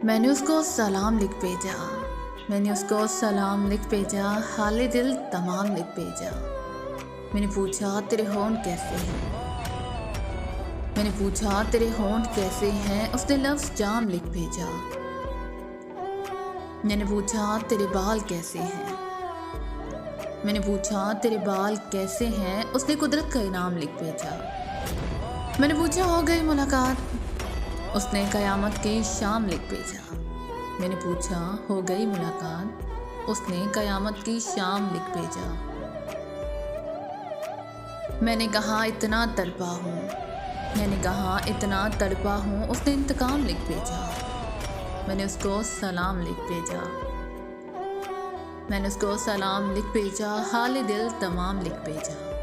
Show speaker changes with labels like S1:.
S1: मैंने उसको सलाम लिख भेजा। मैंने उसको सलाम लिख भेजा, हाले दिल तमाम लिख भेजा। मैंने पूछा तेरे होंठ कैसे हैं। मैंने पूछा तेरे होंठ कैसे हैं, उसने लफ्ज़ जाम लिख भेजा। मैंने पूछा तेरे बाल कैसे हैं। मैंने पूछा तेरे बाल कैसे हैं, उसने कुदरत का इनाम लिख भेजा। मैंने पूछा हो गई मुलाकात, उसने क़यामत की शाम लिख भेजा। मैंने पूछा हो गई मुलाकात, उसने क़यामत की शाम लिख भेजा। मैंने कहा इतना तड़पा हूँ। मैंने कहा इतना तड़पा हूँ, उसने इंतकाम लिख भेजा। मैंने उसको सलाम लिख भेजा। मैंने उसको सलाम लिख भेजा, हाले दिल तमाम लिख भेजा।